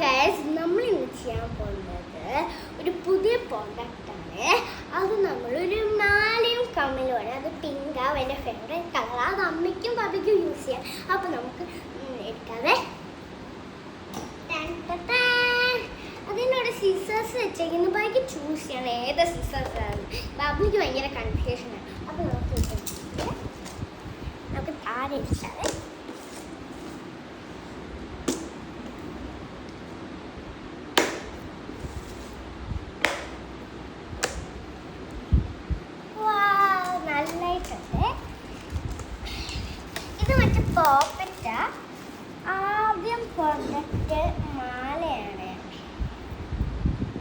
Guys, നമ്മൾ ഇന്ന് ചെയ്യാൻ പോകുന്നത് ഒരു പുതിയ പ്രോഡക്റ്റാണ്. അത് നമ്മളൊരു മാലയും കമ്മലുമാണ്. അത് പിങ്കാവ് എൻ്റെ ഫേവറേറ്റ് കളർ. അത് അമ്മയ്ക്കും പപ്പയ്ക്കും യൂസ് ചെയ്യാം. അപ്പോൾ നമുക്ക് എടുക്കാതെ അതിനോട് സിസേഴ്സ് വെച്ചേക്കുന്നു. ബാക്കി ചൂസ് ചെയ്യണം ഏത് സിസേഴ്സ് ആണ്. ബാബുക്ക് ഭയങ്കര കൺഫ്യൂഷനാണ്. അപ്പോൾ നമുക്ക് താഴെ ഇരിക്കാതെ പോപ്പറ്റ ആദ്യം പ്രൊഡക്റ്റ് മാലയാണ്.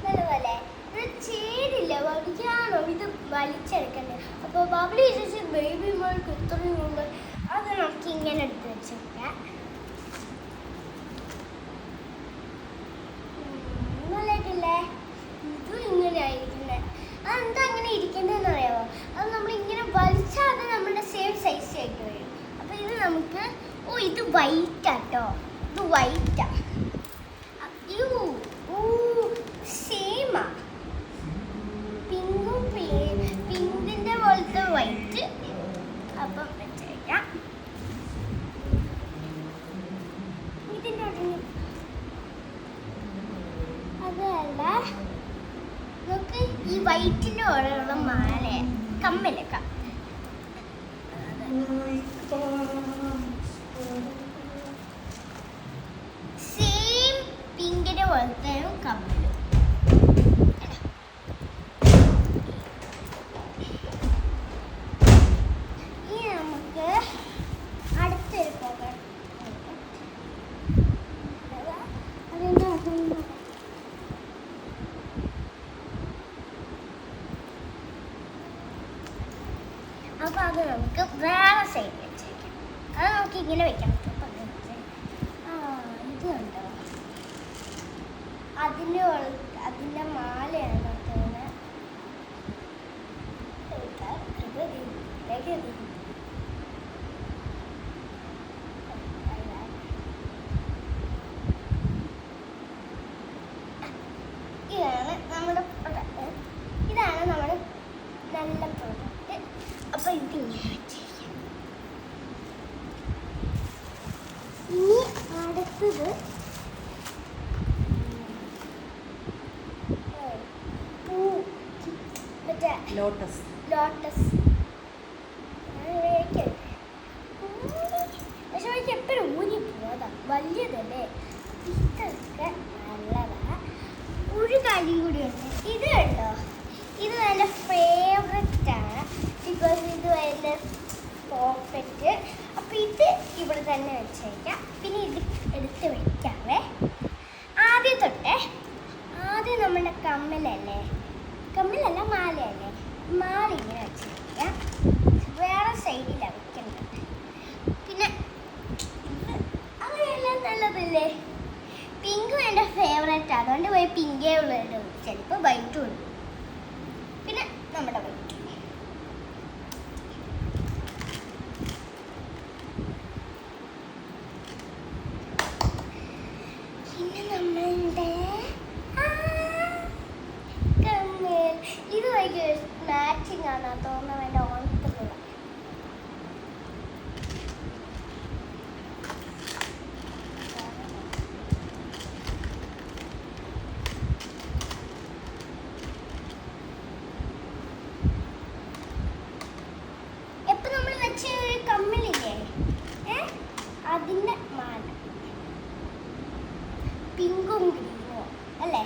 നല്ലപോലെ ഇത് ചേരില്ല, വലിക്കാണോ ഇത് വലിച്ചെടുക്കണ്ടേ. അപ്പോൾ ബബ്ലി ചേച്ചി ബേബി മോൾക്ക് ഇത്രയും ഉണ്ട്. അത് നമുക്ക് ഇങ്ങനെ എടുത്ത് വെച്ചേക്കാം. നല്ലതായിട്ടില്ലേ? ഇതും ഇങ്ങനെ ആയിരിക്കുന്നത്. അതെന്താ അങ്ങനെ ഇരിക്കേണ്ടതെന്ന് അറിയാമോ? അത് നമ്മളിങ്ങനെ വലിച്ചാൽ അത് നമ്മുടെ സെയിം സൈസ് ആയിട്ട് വരും. അപ്പോൾ ഇത് നമുക്ക് ഇത് വൈറ്റാട്ടോ. ഇത് വൈറ്റാ. സെയിമാ. പിങ്കിൻ്റെ പോലത്തെ വൈറ്റ്. അപ്പം വെച്ചേക്കാം. ഇതിൻ്റെ അതല്ല, നമുക്ക് ഈ വൈറ്റിൻ്റെ കൂടെയുള്ള മാല കമ്മലൊക്കെ സെയിം പിങ്കിൻ്റെ പോലത്തെ കമ്മലും. ഇനി നമുക്ക് അടുത്തൊരു പോകാം. അപ്പോൾ അത് നമുക്ക് വേറെ സൈഡിൽ വെച്ചേക്കാം. അത് നമുക്ക് ഇങ്ങനെ വെക്കാം. ഇത് കണ്ടോ, അതിൻ്റെ മാലയാണ് തോന്നുന്നത്. ഇതാണ് നമ്മുടെ നല്ല പ്രോഡക്റ്റ്. അപ്പോൾ ഇതിങ്ങനെ വെച്ചിരിക്കാം. ഇനി അടുത്തത് ലോട്ടസ്. പക്ഷെ എനിക്ക് എപ്പോഴും ഊരി പോകാം. വലിയതല്ലേ, ഇതൊക്കെ നല്ലതാ. ഒരു കാര്യം കൂടിയുണ്ട്. ഇത് കണ്ടോ, ഇത് എൻ്റെ ഫേവററ്റാണ്. ബിക്കോസ് ഇത് എൻ്റെ പോക്കറ്റ്. അപ്പോൾ ഇത് ഇവിടെ തന്നെ വെച്ചേക്കാം. പിന്നെ ഇത് എടുത്ത് വയ്ക്കാവേ. ആദ്യം നമ്മുടെ കമ്മലല്ല മാലയല്ലേ, മാല ഇങ്ങനെ വെച്ചിരിക്കാം. വേറെ സൈഡിലാണ് വെക്കേണ്ടത്. പിന്നെ അങ്ങനെയെല്ലാം നല്ലതല്ലേ. പിങ്കും എൻ്റെ ഫേവറേറ്റ്, അതുകൊണ്ട് പോയി പിങ്കേ ഉള്ളൂ. ചിലപ്പോൾ വൈറ്റും ഉണ്ട്. പിന്നെ നമ്മുടെ വൈറ്റ്. പിന്നെ നമ്മളുടെ കമ്മൽ. ഇത് ഭയങ്കര മാച്ചിങ് ആണ് തോന്നുന്നത്. വേണ്ട ഓണത്തിലുള്ള കമ്മലില്ലേ, അതിൻ്റെ മാല പിങ്കും ഗ്രീനും അല്ലേ?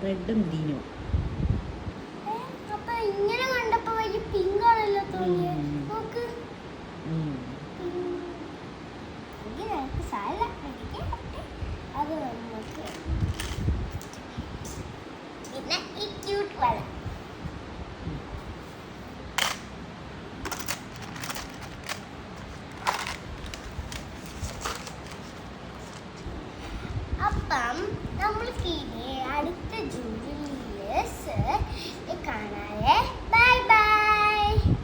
റെഡും ഗ്രീനും. അപ്പൊ ഇങ്ങനെ